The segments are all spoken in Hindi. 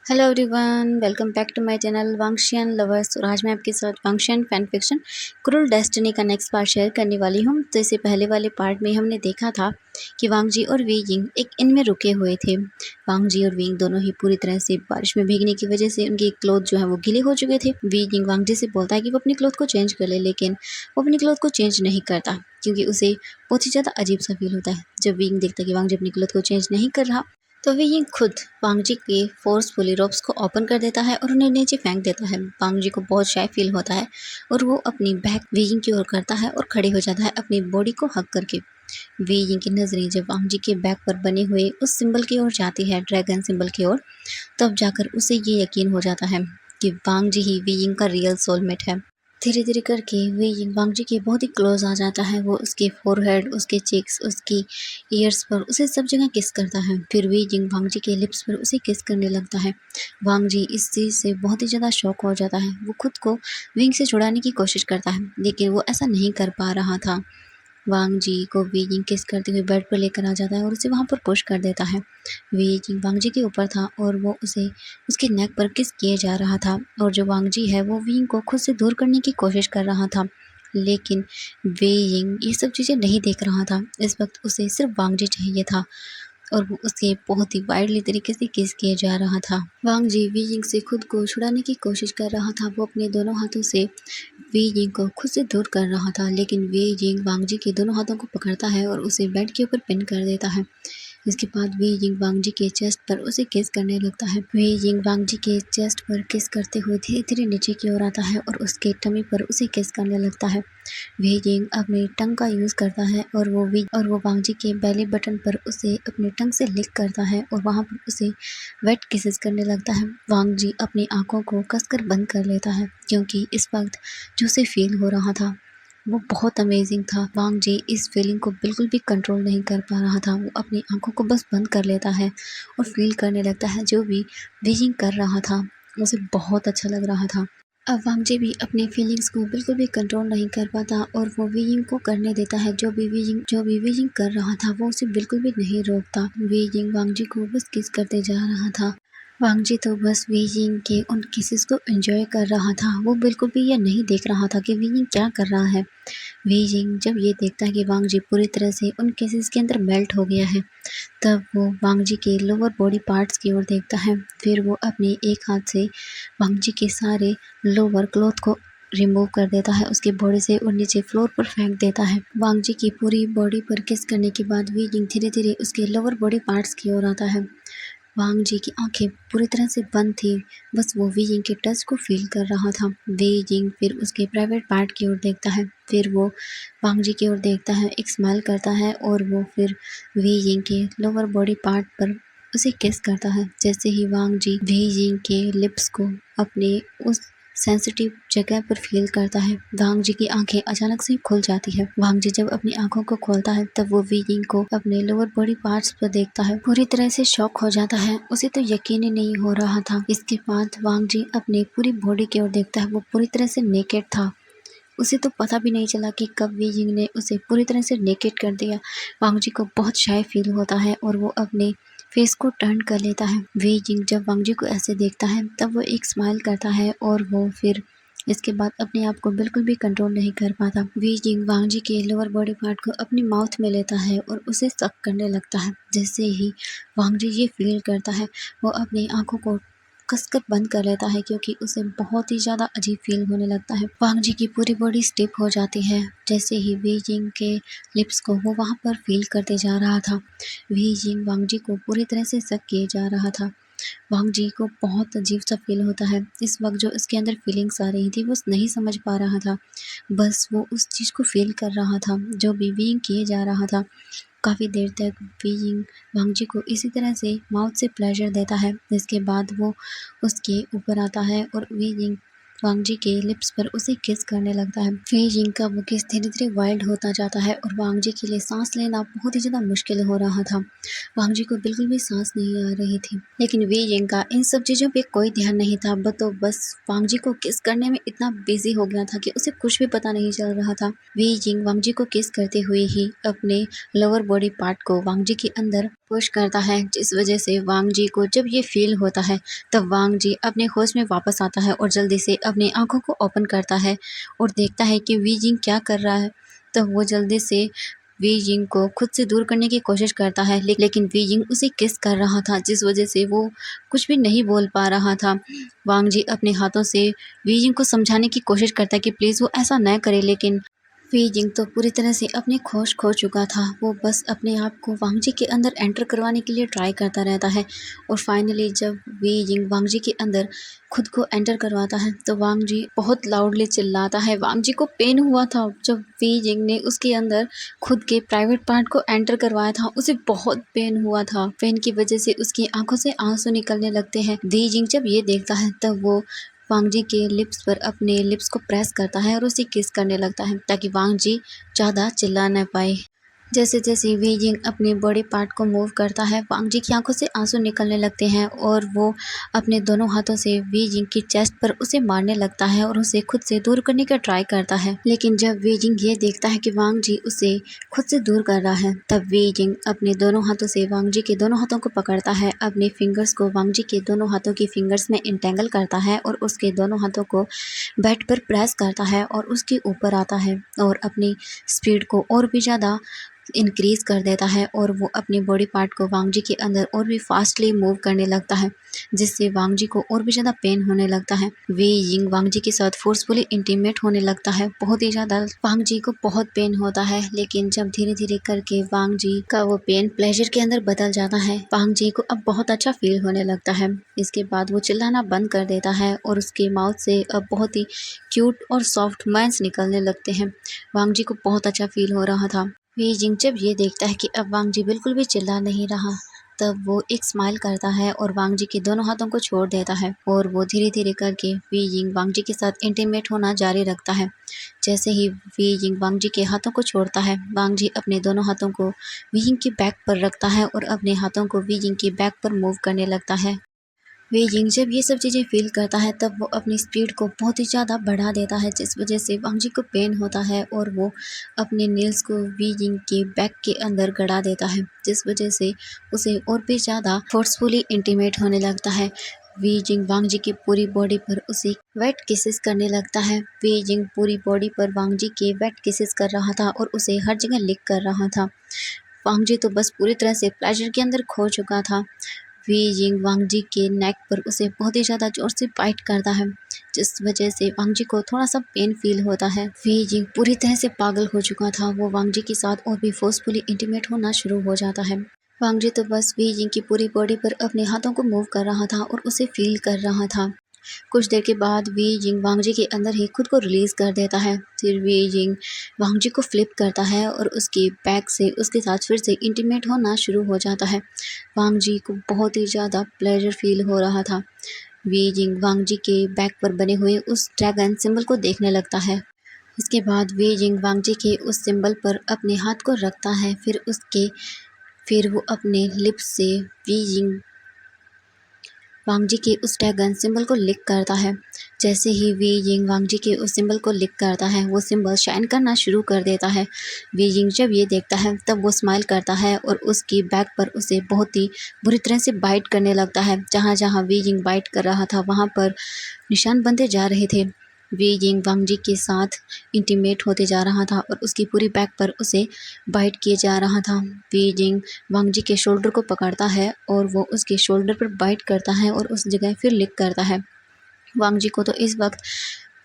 Hello everyone, welcome back to my channel Wangxian lovers. और आज मैं आपके साथ Wangxian fan fiction Cruel Destiny का नेक्स्ट पार्ट शेयर करने वाली हूँ। तो इससे पहले वाले पार्ट में हमने देखा था कि वांग जी और वी यिंग एक इन में रुके हुए थे। वांग जी और वी यिंग दोनों ही पूरी तरह से बारिश में भीगने की वजह से उनके क्लोथ जो है वो गीले हो चुके थे। वी यिंग वांग जी से बोलता है कि वो अपनी क्लोथ को चेंज कर ले, लेकिन वो अपनी क्लोथ को चेंज नहीं करता क्योंकि उसे बहुत ही ज़्यादा अजीब सा फील होता है। जब वी यिंग देखता है कि वांग जी अपनी क्लोथ को चेंज नहीं कर रहा, तो वे ये खुद वांग जी के फोर्सफुली रोप्स को ओपन कर देता है और उन्हें नीचे फेंक देता है। वांग जी को बहुत शाय फील होता है और वो अपनी बैक वीइंग की ओर करता है और खड़े हो जाता है अपनी बॉडी को हक करके। वीइंग की नजरें जब वांग जी के बैक पर बने हुए उस सिंबल की ओर जाती है, ड्रैगन सिंबल की ओर, तब जाकर उसे ये यकीन हो जाता है कि वांग जी ही वीइंग का रियल सोलमेट है। धीरे धीरे करके वे यिंग वांग जी के बहुत ही क्लोज आ जाता है। वो उसके फोरहेड, उसके चीक्स, उसकी ईयर्स पर उसे सब जगह किस करता है। फिर वे यिंग वांग जी के लिप्स पर उसे किस करने लगता है। वांग जी इस चीज़ से बहुत ही ज़्यादा शॉक हो जाता है। वो खुद को विंग से छुड़ाने की कोशिश करता है, लेकिन वो ऐसा नहीं कर पा रहा था। वांग जी को वी यिंग किस करते हुए बेड पर लेकर आ जाता है और उसे वहाँ पर पुश कर देता है। वी यिंग वांग जी के ऊपर था और वो उसे उसके नेक पर किस किए जा रहा था, और जो वांग जी है वो वी यिंग को खुद से दूर करने की कोशिश कर रहा था। लेकिन वे यिंग ये सब चीज़ें नहीं देख रहा था। इस वक्त उसे सिर्फ वांग जी चाहिए था और वो उसके बहुत ही वाइल्डली तरीके से किस किया जा रहा था। वांग जी वी यिंग से खुद को छुड़ाने की कोशिश कर रहा था। वो अपने दोनों हाथों से वी यिंग को खुद से दूर कर रहा था, लेकिन वी यिंग वांग जी के दोनों हाथों को पकड़ता है और उसे बेड के ऊपर पिन कर देता है। इसके बाद वी यिंग वांग जी के चेस्ट पर उसे किस करने लगता है। वी यिंग वांग जी के चेस्ट पर किस करते हुए धीरे धीरे नीचे की ओर आता है और उसके टमी पर उसे किस करने लगता है। वे यिंग अपनी टंग का यूज़ करता है और वो वांग जी के बेली बटन पर उसे अपनी टंग से लिक करता है और वहाँ पर उसे वेट किसेस करने लगता है। वांग जी अपनी आंखों को कसकर बंद कर लेता है क्योंकि इस वक्त जो उसे फील हो रहा था वो बहुत अमेजिंग था। वांग जी इस फीलिंग को बिल्कुल भी कंट्रोल नहीं कर पा रहा था। वो अपनी आंखों को बस बंद कर लेता है और फील करने लगता है जो भी विजिंग कर रहा था उसे बहुत अच्छा लग रहा था। अब वांग जी भी अपनी फीलिंग्स को बिल्कुल भी कंट्रोल नहीं कर पाता और वो वीइंग को करने देता है। जो भी वीइंग कर रहा था वो उसे बिल्कुल भी नहीं रोकता। वीइंग वांग जी को बस किस करते जा रहा था। वांग जी तो बस वीइंग के उन किसेस को एंजॉय कर रहा था। वो बिल्कुल भी ये नहीं देख रहा था कि वीइंग क्या कर रहा है। वीइंग जब ये देखता है कि वांग जी पूरी तरह से उन किसेस के अंदर मेल्ट हो गया है, तब वो वांग जी के लोअर बॉडी पार्ट्स की ओर देखता है। फिर वो अपने एक हाथ से वांग जी के सारे लोअर क्लॉथ को रिमूव कर देता है उसके बॉडी से और नीचे फ्लोर पर फेंक देता है। वांग जी की पूरी बॉडी पर किस करने के बाद वी यिंग धीरे धीरे उसके लोअर बॉडी पार्ट्स की ओर आता है। वांग जी की आंखें पूरी तरह से बंद थी, बस वो वी यिंग के टच को फील कर रहा था। वी यिंग फिर उसके प्राइवेट पार्ट की ओर देखता है। फिर वो वांग जी की ओर देखता है, एक स्माइल करता है और वो फिर वी यिंग के लोअर बॉडी पार्ट पर उसे किस करता है। जैसे ही वांग जी वी यिंग के लिप्स को अपने उस सेंसिटिव जगह पर फील करता है, वांग जी की आंखें अचानक से खुल जाती है। वांग जी जब अपनी आंखों को खोलता है तब वो वी यिंग को अपने लोअर बॉडी पार्ट्स पर देखता है। पूरी तरह से शॉक हो जाता है, उसे तो यकीन ही नहीं हो रहा था। इसके बाद वांग जी अपनी पूरी बॉडी की ओर देखता है। वो पूरी तरह से नेकेड था। उसे तो पता भी नहीं चला कि कब वी यिंग ने उसे पूरी तरह से नेकेड कर दिया। वांग जी को बहुत शाय फील होता है और वो अपने फेस को टर्न कर लेता है। वी यिंग जब वांग जी को ऐसे देखता है तब वो एक स्माइल करता है और वो फिर इसके बाद अपने आप को बिल्कुल भी कंट्रोल नहीं कर पाता। वी यिंग वांग जी के लोअर बॉडी पार्ट को अपनी माउथ में लेता है और उसे सक करने लगता है। जैसे ही वांग जी ये फील करता है वो अपनी आंखों को कसकर बंद कर लेता है क्योंकि उसे बहुत ही ज़्यादा अजीब फील होने लगता है। वांग जी की पूरी बॉडी स्टिफ हो जाती है। जैसे ही वी यिंग के लिप्स को वो वहाँ पर फील करते जा रहा था, वी यिंग वांग जी को पूरी तरह से सक किए जा रहा था। वांग जी को बहुत अजीब सा फील होता है। इस वक्त जो उसके अंदर फीलिंग्स आ रही थी वो नहीं समझ पा रहा था, बस वो उस चीज़ को फील कर रहा था जो भी वीइंग किए जा रहा था। काफ़ी देर तक वीइंग वांग जी को इसी तरह से माउथ से प्लेजर देता है। इसके बाद वो उसके ऊपर आता है और वीइंग वांग जी के लिप्स पर उसे किस करने लगता है। वी जिंग का वो किस धीरे धीरे वाइल्ड होता जाता है और वांग जी के लिए सांस लेना बहुत ही ज्यादा मुश्किल हो रहा था। वांग जी को बिल्कुल भी सांस नहीं आ रही थी, लेकिन वी जिंग का इन सब चीजों पे कोई ध्यान नहीं था। बस वांग जी को किस करने में इतना बिजी हो गया था कि उसे कुछ भी पता नहीं चल रहा था। वी जिंग वांग जी को किस करते हुए ही अपने लोअर बॉडी पार्ट को वांग जी के अंदर पुश करता है, जिस वजह से वांग जी को जब ये फील होता है तब वांग जी अपने होश में वापस आता है और जल्दी से अपनी आंखों को ओपन करता है और देखता है कि वी जिंग क्या कर रहा है। तब वो जल्दी से वी जिंग को खुद से दूर करने की कोशिश करता है, लेकिन वी जिंग उसे किस कर रहा था, जिस वजह से वो कुछ भी नहीं बोल पा रहा था। वांग जी अपने हाथों से वी जिंग को समझाने की कोशिश करता है कि प्लीज़ वो ऐसा न करे, लेकिन वी जिंग तो पूरी तरह से अपनी होश खो चुका था। वो बस अपने आप को वांग जी के अंदर एंटर करवाने के लिए ट्राई करता रहता है और फाइनली जब वी जिंग वांग जी के अंदर खुद को एंटर करवाता है तो वांग जी बहुत लाउडली चिल्लाता है। वांग जी को पेन हुआ था जब वी जिंग ने उसके अंदर खुद के प्राइवेट पार्ट को एंटर करवाया था। उसे बहुत पेन हुआ था। पेन की वजह से उसकी आंखों से आंसू निकलने लगते हैं। वी जिंग जब ये देखता है तब वो वांग जी के लिप्स पर अपने लिप्स को प्रेस करता है और उसे किस करने लगता है ताकि वांग जी ज़्यादा चिल्ला न पाए। जैसे जैसे वी जिंग अपने बॉडी पार्ट को मूव करता है, वांग जी की आंखों से आंसू निकलने लगते हैं और वो अपने दोनों हाथों से वी जिंग की चेस्ट पर उसे मारने लगता है और उसे खुद से दूर करने का ट्राई करता है। लेकिन जब वी जिंग ये देखता है कि वांग जी उसे खुद से दूर कर रहा है तब वी जिंग अपने दोनों हाथों से वांग जी के दोनों हाथों को पकड़ता है, अपने फिंगर्स को वांग जी के दोनों हाथों की फिंगर्स में इंटेंगल करता है और उसके दोनों हाथों को बेड पर प्रेस करता है और उसके ऊपर आता है और अपनी स्पीड को और भी ज़्यादा इंक्रीज कर देता है और वो अपने बॉडी पार्ट को वांग जी के अंदर और भी फास्टली मूव करने लगता है, जिससे वांग जी को और भी ज़्यादा पेन होने लगता है। वी जिंग वांग जी के साथ फोर्सफुली इंटीमेट होने लगता है। बहुत ही ज़्यादा वांग जी को बहुत पेन होता है, लेकिन जब धीरे धीरे करके वांग जी का वो पेन प्लेजर के अंदर बदल जाता है, वांग जी को अब बहुत अच्छा फील होने लगता है। इसके बाद वो चिल्लाना बंद कर देता है और उसके माउथ से अब बहुत ही क्यूट और सॉफ्ट माइंस निकलने लगते हैं। वांग जी को बहुत अच्छा फील हो रहा था। वी जिंग जब ये देखता है कि अब वांग जी बिल्कुल भी चिल्ला नहीं रहा तब वो एक स्माइल करता है और वांग जी के दोनों हाथों को छोड़ देता है और वो धीरे धीरे करके वी जिंग वांग जी के साथ इंटीमेट होना जारी रखता है। जैसे ही वी जिंग वांग जी के हाथों को छोड़ता है, वांग जी अपने दोनों हाथों को वी जिंग की बैक पर रखता है और अपने हाथों को वी जिंग की बैक पर मूव करने लगता है। वे जिंग जब ये सब चीज़ें फील करता है तब वो अपनी स्पीड को बहुत ही ज़्यादा बढ़ा देता है, जिस वजह से वांग जी को पेन होता है और वो अपने नील्स को वी जिंग के बैक के अंदर गड़ा देता है, जिस वजह से उसे और भी ज़्यादा फोर्सफुली इंटीमेट होने लगता है। वी जिंग वांग जी की पूरी बॉडी पर उसे वेट किसेस करने लगता है। वी जिंग पूरी बॉडी पर वांग जी के वेट किसेस कर रहा था और उसे हर जगह लिक कर रहा था। वांग जी तो बस पूरी तरह से प्लेजर के अंदर खो चुका था। वी जिंग वांग जी के नेक पर उसे बहुत ही ज़्यादा जोर से बाइट करता है, जिस वजह से वांग जी को थोड़ा सा पेन फील होता है। वी जिंग पूरी तरह से पागल हो चुका था। वो वांग जी के साथ और भी फोर्सफुली इंटीमेट होना शुरू हो जाता है। वांग जी तो बस वी जिंग की पूरी बॉडी पर अपने हाथों को मूव कर रहा था और उसे फील कर रहा था। कुछ देर के बाद वी जिंग वांग जी के अंदर ही खुद को रिलीज़ कर देता है। फिर वी जिंग वांग जी को फ्लिप करता है और उसके बैक से उसके साथ फिर से इंटीमेट होना शुरू हो जाता है। वांग जी को बहुत ही ज़्यादा प्लेजर फील हो रहा था। वी जिंग वांग जी के बैक पर बने हुए उस ड्रैगन सिंबल को देखने लगता है। इसके बाद वी जिंग वांग जी के उस सिंबल पर अपने हाथ को रखता है। फिर वो अपने लिप्स से वी जिंग वांग जी के उस ड्रैगन सिंबल को लिक करता है। जैसे ही वी जिंग वांग जी के उस सिंबल को लिक करता है, वो सिंबल शाइन करना शुरू कर देता है। वी जिंग जब ये देखता है तब वो स्माइल करता है और उसकी बैक पर उसे बहुत ही बुरी तरह से बाइट करने लगता है। जहाँ जहाँ वी जिंग बाइट कर रहा था वहाँ पर निशान बनते जा रहे थे। वी जिंग वांग जी के साथ इंटीमेट होते जा रहा था और उसकी पूरी बैक पर उसे बाइट किए जा रहा था। वी जिंग वांग जी के शोल्डर को पकड़ता है और वो उसके शोल्डर पर बाइट करता है और उस जगह फिर लिक करता है। वांग जी को तो इस वक्त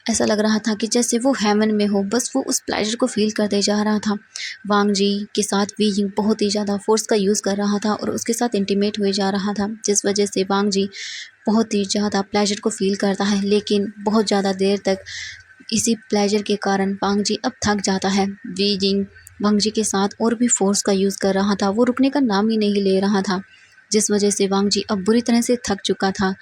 ऐसा लग रहा था कि जैसे वो हेवन में हो, बस वो उस प्लेजर को फील करते जा रहा था। वांग जी के साथ वी जिंग बहुत ही ज़्यादा फोर्स का यूज़ कर रहा था और उसके साथ इंटीमेट हुए जा रहा था, जिस वजह से वांग जी बहुत ही ज़्यादा प्लेजर को फील करता है। लेकिन बहुत ज़्यादा देर तक इसी प्लेजर के कारण वांग जी अब थक जाता है। वी जिंग वांग जी के साथ और भी फोर्स का यूज़ कर रहा था, वो रुकने का नाम ही नहीं ले रहा था, जिस वजह से वांग जी अब बुरी तरह से थक चुका था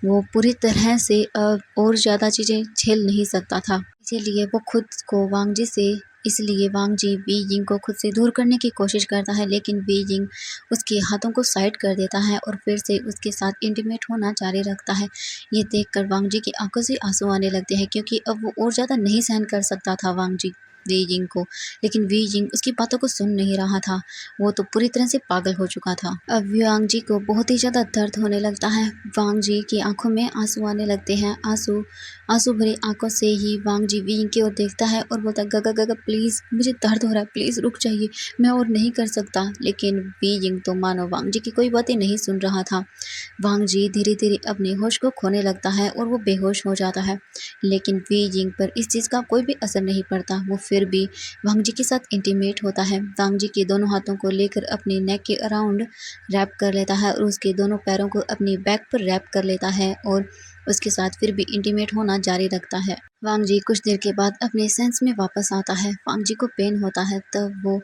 वो पूरी तरह से और ज़्यादा चीज़ें झेल नहीं सकता था। इसीलिए वो खुद को वांग जी से इसलिए वांग जी वी यिंग को खुद से दूर करने की कोशिश करता है, लेकिन वी यिंग उसके हाथों को साइड कर देता है और फिर से उसके साथ इंटीमेट होना जारी रखता है। ये देखकर वांग जी की आंखों से आंसू आने लगते हैं, क्योंकि अब वो और ज़्यादा नहीं सहन कर सकता था वांग जी वी यिंग को। लेकिन वी यिंग उसकी बातों को सुन नहीं रहा था, वो तो पूरी तरह से पागल हो चुका था। अब वांग जी को बहुत ही ज़्यादा दर्द होने लगता है। वांग जी की आंखों में आंसू आने लगते हैं। आंसू आंसू भरी आंखों से ही वांग जी वी यिंग की ओर देखता है और बोलता है, गगा गगा प्लीज़, मुझे दर्द हो रहा है, प्लीज़ रुक जाइए, मैं और नहीं कर सकता। लेकिन वी यिंग तो मानो वांग जी की कोई बातें नहीं सुन रहा था। वांग जी धीरे धीरे अपने होश को खोने लगता है और वो बेहोश हो जाता है। लेकिन वी यिंग पर इस चीज़ का कोई भी असर नहीं पड़ता। वो फिर भी वांग जी के साथ इंटीमेट होता है। वांग जी के दोनों हाथों को लेकर अपने नेक के अराउंड रैप कर लेता है और उसके दोनों पैरों को अपनी बैक पर रैप कर लेता है और उसके साथ फिर भी इंटीमेट होना जारी रखता है। वांग जी कुछ देर के बाद अपने सेंस में वापस आता है। वांग जी को पेन होता है, तब वो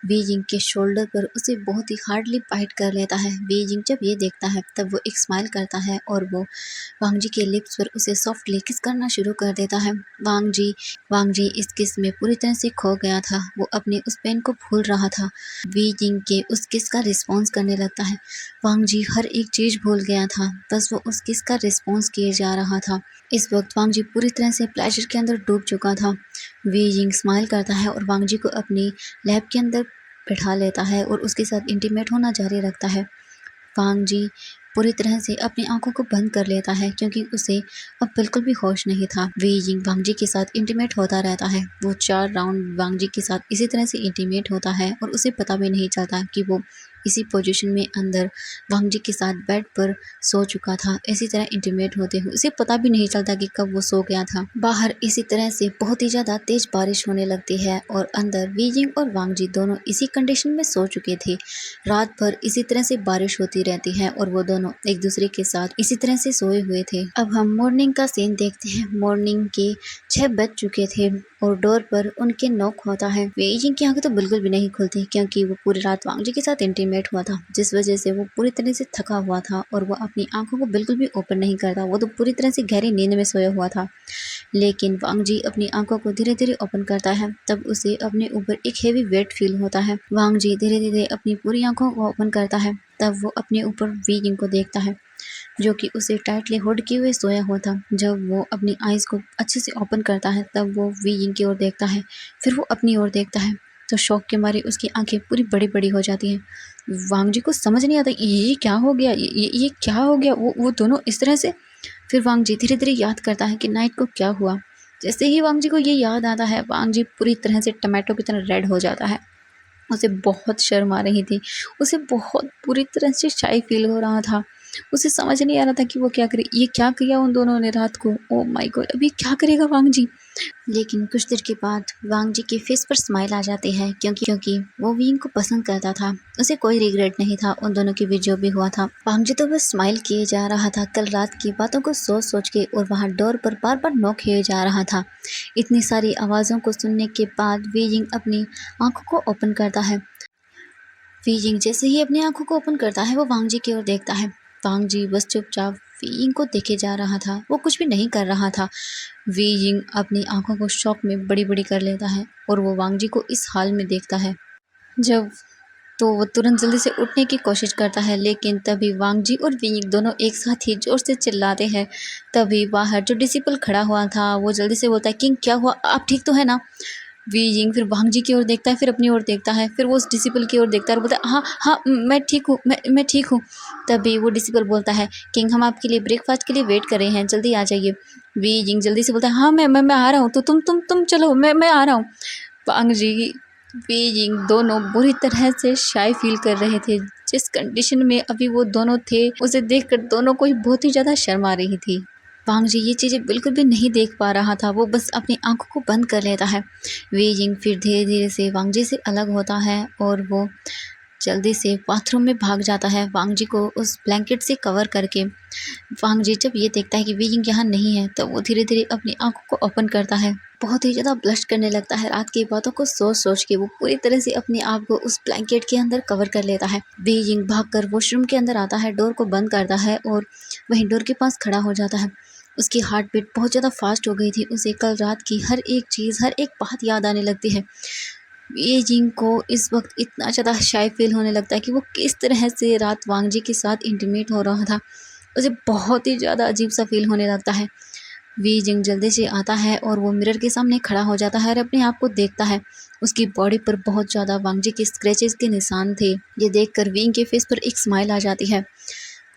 वी यिंग के शोल्डर पर उसे बहुत ही हार्डली बाइट कर लेता है। वी यिंग जब ये देखता है तब वो एक स्माइल करता है और वो वांग जी के लिप्स पर उसे सॉफ्टली किस करना शुरू कर देता है। वांग जी इस किस में पूरी तरह से खो गया था। वो अपने उस पेन को भूल रहा था। वी यिंग के उस किस का रिस्पॉन्स करने लगता है। वांग जी हर एक चीज़ भूल गया था, बस वो उस किस का रिस्पॉन्स किए जा रहा था। इस वक्त वांग जी पूरी तरह से प्लेजर के अंदर डूब चुका था। वी यिंग स्माइल करता है और वांग जी को अपनी लैब के अंदर बैठा लेता है और उसके साथ इंटीमेट होना जारी रखता है। वांग जी पूरी तरह से अपनी आंखों को बंद कर लेता है, क्योंकि उसे अब बिल्कुल भी होश नहीं था। वी यिंग वांग जी के साथ इंटीमेट होता रहता है। वो 4 राउंड वांग जी के साथ इसी तरह से इंटीमेट होता है और उसे पता भी नहीं चलता कि वो इसी पोजीशन में अंदर वांग जी के साथ बेड पर सो चुका था। इसी तरह इंटीमेट होते हुए उसे पता भी नहीं चलता कि कब वो सो गया था। बाहर इसी तरह से बहुत ही ज़्यादा तेज बारिश होने लगती है और अंदर वी यिंग और वांग जी दोनों इसी कंडीशन में सो चुके थे। रात भर इसी तरह से बारिश होती रहती है और वो दोनों एक दूसरे के साथ इसी तरह से सोए हुए थे। अब हम मॉर्निंग का सीन देखते हैं। मॉर्निंग के 6 बज चुके थे और डोर पर उनके नॉक होता है। वे यिंग की आंखें तो बिल्कुल भी नहीं खुलती, क्योंकि वो पूरी रात वांग जी के साथ इंटीमेट हुआ था, जिस वजह से वो पूरी तरह से थका हुआ था और वो अपनी आंखों को बिल्कुल भी ओपन नहीं करता। वो तो पूरी तरह से गहरी नींद में सोया हुआ था। लेकिन वांग जी अपनी आंखों को धीरे धीरे ओपन करता है, तब उसे अपने ऊपर एक हेवी वेट फील होता है। वांग जी धीरे धीरे अपनी पूरी आंखों को ओपन करता है, तब वो अपने ऊपर वी यिंग को देखता है, जो कि उसे टाइटली होल्ड किए हुए सोया हुआ था। जब वो अपनी आइज़ को अच्छे से ओपन करता है, तब वो वी यिंग की ओर देखता है, फिर वो अपनी ओर देखता है, तो शॉक के मारे उसकी आंखें पूरी बड़ी बड़ी हो जाती हैं। वांग जी को समझ नहीं आता ये क्या हो गया, ये क्या हो गया। वो दोनों इस तरह से। फिर वांग जी धीरे धीरे याद करता है कि नाइट को क्या हुआ। जैसे ही वांग जी को ये याद आता है, वांग जी पूरी तरह से टमाटो की तरह रेड हो जाता है। उसे बहुत शर्म आ रही थी, उसे बहुत बुरी तरह से शाई फील हो रहा था। उसे समझ नहीं आ रहा था कि वो क्या करे। ये क्या किया उन दोनों ने रात को। ओह माय गॉड, अभी क्या करेगा वांग जी। लेकिन कुछ देर के बाद वांग जी के फेस पर स्माइल आ जाती है, क्योंकि वो विंग को पसंद करता था। उसे कोई रिग्रेट नहीं था उन दोनों के बीच जो भी हुआ था। वांग जी तो बस स्माइल किए जा रहा था कल रात की बातों को सोच सोच के, और वहाँ डोर पर बार बार नॉक किए जा रहा था। इतनी सारी आवाज़ों को सुनने के बाद वी यिंग अपनी आंखों को ओपन करता है। वी यिंग जैसे ही अपनी आंखों को ओपन करता है, वो वांग जी की ओर देखता है। वांग जी बस चुपचाप वी यिंग को देखे जा रहा था, वो कुछ भी नहीं कर रहा था। वी यिंग अपनी आंखों को शॉक में बड़ी बड़ी कर लेता है और वो वांग जी को इस हाल में देखता है। जब तो वो तुरंत जल्दी से उठने की कोशिश करता है, लेकिन तभी वांग जी और वी यिंग दोनों एक साथ ही जोर से चिल्लाते हैं। तभी बाहर जो डिसिपल खड़ा हुआ था वो जल्दी से बोलता है, किंग क्या हुआ, आप ठीक तो है ना। वी यिंग फिर वांग जी की ओर देखता है, फिर अपनी ओर देखता है, फिर वो उस डिसिपल की ओर देखता है और बोलता है, हाँ हाँ मैं ठीक हूँ, मैं ठीक हूँ। तभी वो डिसिपल बोलता है, किंग हम आपके लिए ब्रेकफास्ट के लिए वेट कर रहे हैं, जल्दी आ जाइए। वी यिंग जल्दी से बोलता है, हाँ मैं आ रहा हूँ, तो तुम चलो, मैं आ रहा हूँ। वांग जी वी यिंग दोनों बुरी तरह से शाय फील कर रहे थे। जिस कंडीशन में अभी वो दोनों थे, उसे देखकर दोनों को ही बहुत ही ज़्यादा शर्म आ रही थी। वांग जी ये चीज़ें बिल्कुल भी नहीं देख पा रहा था, वो बस अपनी आंखों को बंद कर लेता है। वी यिंग फिर धीरे धीरे से वांग जी से अलग होता है और वो जल्दी से बाथरूम में भाग जाता है वांग जी को उस ब्लैंकेट से कवर करके। वांग जी जब ये देखता है कि वी यिंग यहाँ नहीं है तो वो धीरे धीरे अपनी आंखों को ओपन करता है। बहुत ही ज़्यादा ब्लश करने लगता है। रात की बातों को सोच सोच के वो पूरी तरह से अपने आप को उस ब्लैंकेट के अंदर कवर कर लेता है। वी यिंग भागकर वॉशरूम के अंदर आता है, डोर को बंद करता है और वहीं डोर के पास खड़ा हो जाता है। उसकी हार्ट बीट बहुत ज़्यादा फास्ट हो गई थी। उसे कल रात की हर एक चीज़, हर एक बात याद आने लगती है। ये जिंग को इस वक्त इतना ज़्यादा शाय फील होने लगता है कि वो किस तरह से रात वांग जी के साथ इंटीमेट हो रहा था। उसे बहुत ही ज़्यादा अजीब सा फील होने लगता है। वी जिंग जल्दी से आता है और वो मिरर के सामने खड़ा हो जाता है और अपने आप को देखता है। उसकी बॉडी पर बहुत ज़्यादा वांग जी के स्क्रैचेस के निशान थे। ये देखकर विंग के फेस पर एक स्माइल आ जाती है।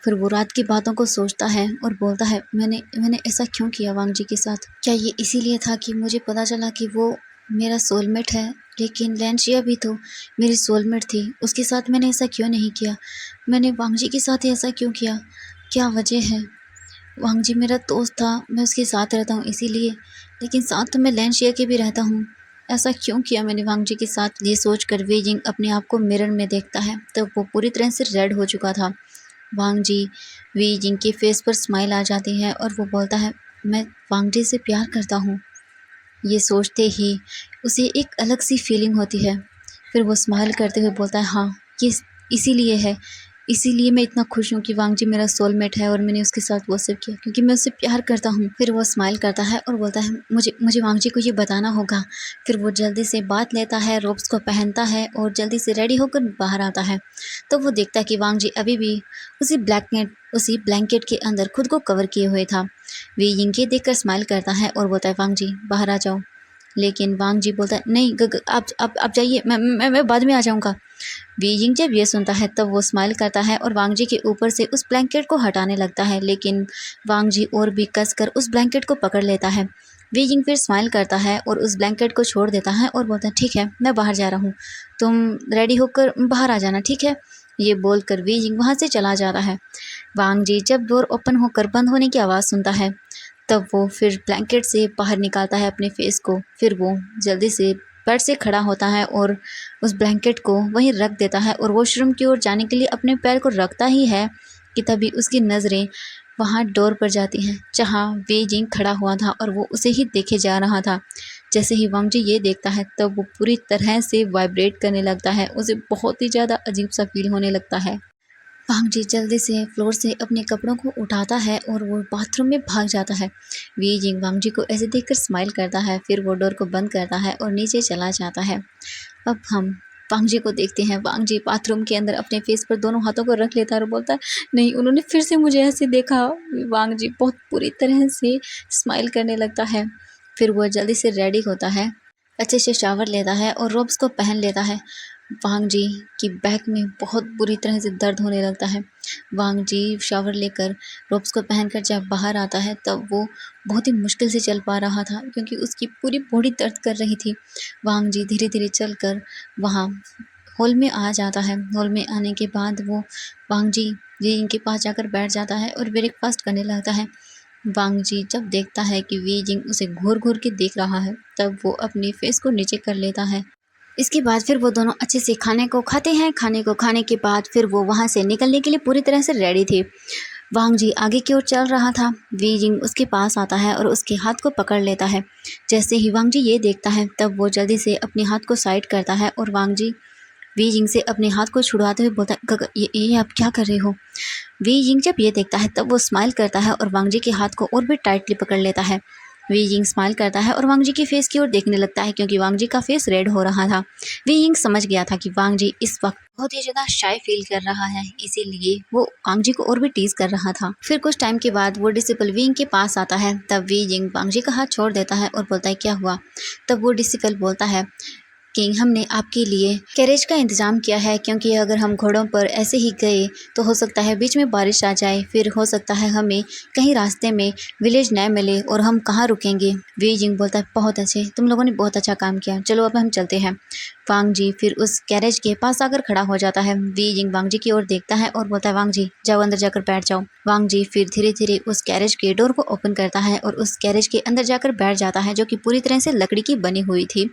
फिर वो रात की बातों को सोचता है और बोलता है, मैंने ऐसा क्यों किया वांग जी के साथ? क्या ये इसीलिए था कि मुझे पता चला कि वो मेरा सोलमेट है? लेकिन लैंशिया भी तो मेरी सोलमेट थी, उसके साथ मैंने ऐसा क्यों नहीं किया? मैंने वांग जी के साथ ही ऐसा क्यों किया? क्या वजह है? वांग जी मेरा दोस्त था, मैं उसके साथ रहता हूँ इसीलिए, लेकिन साथ तो मैं लैंशिया के भी रहता हूँ। ऐसा क्यों किया मैंने वांग जी के साथ? ये सोचकर वे जिंग अपने आप को मिरर में देखता है तो वो पूरी तरह से रेड हो चुका था। वांग जी वी जिंग के फेस पर स्माइल आ जाती है और वो बोलता है, मैं वांग जी से प्यार करता हूँ। ये सोचते ही उसे एक अलग सी फीलिंग होती है। फिर वो स्माइल करते हुए बोलता है, हाँ ये इसीलिए है, इसीलिए मैं इतना खुश हूँ कि वांग जी मेरा सोलमेट है और मैंने उसके साथ वो सब किया क्योंकि मैं उससे प्यार करता हूँ। फिर वो स्माइल करता है और बोलता है, मुझे मुझे वांग जी को ये बताना होगा। फिर वो जल्दी से बात लेता है, रोब्स को पहनता है और जल्दी से रेडी होकर बाहर आता है। तो वो देखता है कि वांग जी अभी भी उसी ब्लैंकेट के अंदर खुद को कवर किए हुए था। वे यिंग के देखकर स्माइल करता है और बोलता है, वांग जी बाहर आ जाओ। लेकिन वांग जी बोलता है, नहीं आप जाइए, मैं बाद में आ जाऊँगा। वी यिंग जब ये सुनता है तब वो स्माइल करता है और वांग जी के ऊपर से उस ब्लैंकेट को हटाने लगता है, लेकिन वांग जी और भी कसकर उस ब्लैंकेट को पकड़ लेता है। वी यिंग फिर स्माइल करता है और उस ब्लैंकेट को छोड़ देता है और बोलता है, ठीक है मैं बाहर जा रहा हूँ, तुम रेडी होकर बाहर आ जाना, ठीक है? ये बोलकर वी यिंग वहाँ से चला जाता है। वांग जी जब डोर ओपन होकर बंद होने की आवाज़ सुनता है तब वो फिर ब्लैंकेट से बाहर निकालता है अपने फेस को। फिर वो जल्दी से बेड से खड़ा होता है और उस ब्लैंकेट को वहीं रख देता है और वॉशरूम की ओर जाने के लिए अपने पैर को रखता ही है कि तभी उसकी नज़रें वहाँ डोर पर जाती हैं जहाँ वे जिंग खड़ा हुआ था और वो उसे ही देखे जा रहा था। जैसे ही वांग जी ये देखता है तब वो पूरी तरह से वाइब्रेट करने लगता है। उसे बहुत ही ज़्यादा अजीब सा फील होने लगता है। वांग जी जल्दी से फ्लोर से अपने कपड़ों को उठाता है और वो बाथरूम में भाग जाता है। वी जिंग वांग जी को ऐसे देखकर स्माइल करता है, फिर वो डोर को बंद करता है और नीचे चला जाता है। अब हम वांग जी को देखते हैं। वांग जी बाथरूम के अंदर अपने फेस पर दोनों हाथों को रख लेता है और बोलता है, नहीं उन्होंने फिर से मुझे ऐसे देखा। वांग जी बहुत बुरी तरह से स्माइल करने लगता है। फिर वो जल्दी से रेडी होता है, अच्छे से शावर लेता है और रोब्स को पहन लेता है। वांग जी की बैक में बहुत बुरी तरह से दर्द होने लगता है। वांग जी शावर लेकर रोब्स को पहनकर जब बाहर आता है तब वो बहुत ही मुश्किल से चल पा रहा था क्योंकि उसकी पूरी बॉडी दर्द कर रही थी। वांग जी धीरे धीरे चलकर वहाँ हॉल में आ जाता है। हॉल में आने के बाद वो वांग जी इनके पास जाकर बैठ जाता है और ब्रेकफास्ट करने लगता है। वांग जी जब देखता है कि वी जिंग उसे घूर घूर के देख रहा है तब वो अपनी फेस को नीचे कर लेता है। इसके बाद फिर वो दोनों अच्छे से खाने को खाते हैं। खाने को खाने के बाद फिर वो वहाँ से निकलने के लिए पूरी तरह से रेडी थे। वांग जी आगे की ओर चल रहा था। वी जिंग उसके पास आता है और उसके हाथ को पकड़ लेता है। जैसे ही वांग जी ये देखता है तब वो जल्दी से अपने हाथ को साइड करता है और वांग जी वी जिंग से अपने हाथ को छुड़वाते हुए बोलता है, ये आप क्या कर रहे हो? वी जिंग जब ये देखता है तब वो स्माइल करता है और वांग जी के हाथ को और भी टाइटली पकड़ लेता है। वी यिंग स्माइल करता है और वांग जी की फेस की ओर देखने लगता है क्योंकि वांग जी का फेस रेड हो रहा था। वी यिंग समझ गया था कि वांग जी इस वक्त बहुत ही ज़्यादा शाय फील कर रहा है, इसीलिए वो वांग जी को और भी टीज कर रहा था। फिर कुछ टाइम के बाद वो डिसिपल वी यिंग के पास आता है। तब वी यिंग वांग जी का हाथ छोड़ देता है और बोलता है, क्या हुआ? तब वो डिसिपल बोलता है कि हमने आपके लिए कैरेज का इंतज़ाम किया है क्योंकि अगर हम घोड़ों पर ऐसे ही गए तो हो सकता है बीच में बारिश आ जाए, फिर हो सकता है हमें कहीं रास्ते में विलेज न मिले और हम कहाँ रुकेंगे। वी जिंग बोलता है, बहुत अच्छे, तुम लोगों ने बहुत अच्छा काम किया, चलो अब हम चलते हैं। वांग जी फिर उस कैरेज के पास आकर खड़ा हो जाता है। वी जिंग वांग जी की ओर देखता है और बोलता है, वांग जी जाओ अंदर जाकर बैठ जाओ। वांग जी फिर धीरे धीरे उस कैरेज के डोर को ओपन करता है और उस कैरेज के अंदर जाकर बैठ जाता है जो कि पूरी तरह से लकड़ी की बनी हुई थी।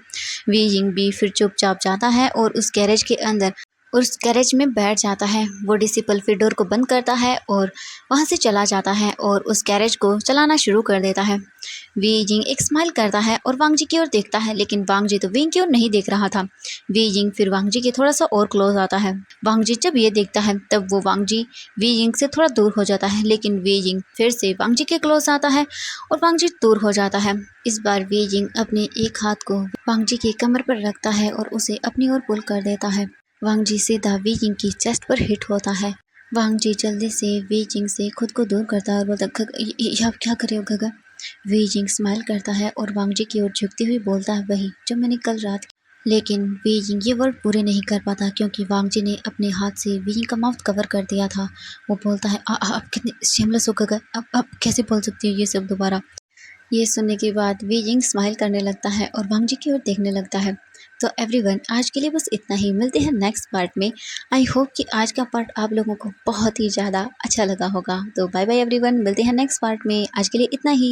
वी जिंग भी फिर चुपचाप जाता है और उस गैरेज के अंदर उस गैरेज में बैठ जाता है। वो डिसिपल फिर डोर को बंद करता है और वहाँ से चला जाता है और उस गैरेज को चलाना शुरू कर देता है। वी जिंग एक स्माइल करता है और वांग जी की ओर देखता है, लेकिन वांग जी तो विंग की ओर नहीं देख रहा था। वी जिंग फिर वांग जी के थोड़ा सा और क्लोज आता है। वांग जी जब ये देखता है तब वो वांग जी वी जिंग से थोड़ा दूर हो जाता है, लेकिन वी जिंग फिर से वांग जी के क्लोज आता है और वांग जी दूर हो जाता है। इस बार वी जिंग अपने एक हाथ को वांग जी की कमर पर रखता है और उसे अपनी ओर पुल कर देता है। वांग जी सीधा वी जिंग की चेस्ट पर हिट होता है। वांग जी जल्दी से वी जिंग से खुद को दूर करता है और बोलता है, ये आप क्या कर रहे हो गगा? वी जिंग स्माइल करता है और वांग जी की ओर झुकती हुई बोलता है, वही जो मैंने कल रात लेकिन वी जिंग ये वर्ड पूरे नहीं कर पाता क्योंकि वांग जी ने अपने हाथ से वी जिंग का माउथ कवर कर दिया था। वो बोलता है, आप कितने शेमलेस हो गगा, अब कैसे बोल सकती हो ये सब दोबारा? ये सुनने के बाद वी जिंग स्माइल करने लगता है और वांग जी की ओर देखने लगता है। तो एवरीवन, आज के लिए बस इतना ही। मिलते हैं नेक्स्ट पार्ट में। आई होप कि आज का पार्ट आप लोगों को बहुत ही ज़्यादा अच्छा लगा होगा। तो बाय बाय एवरीवन, मिलते हैं नेक्स्ट पार्ट में। आज के लिए इतना ही।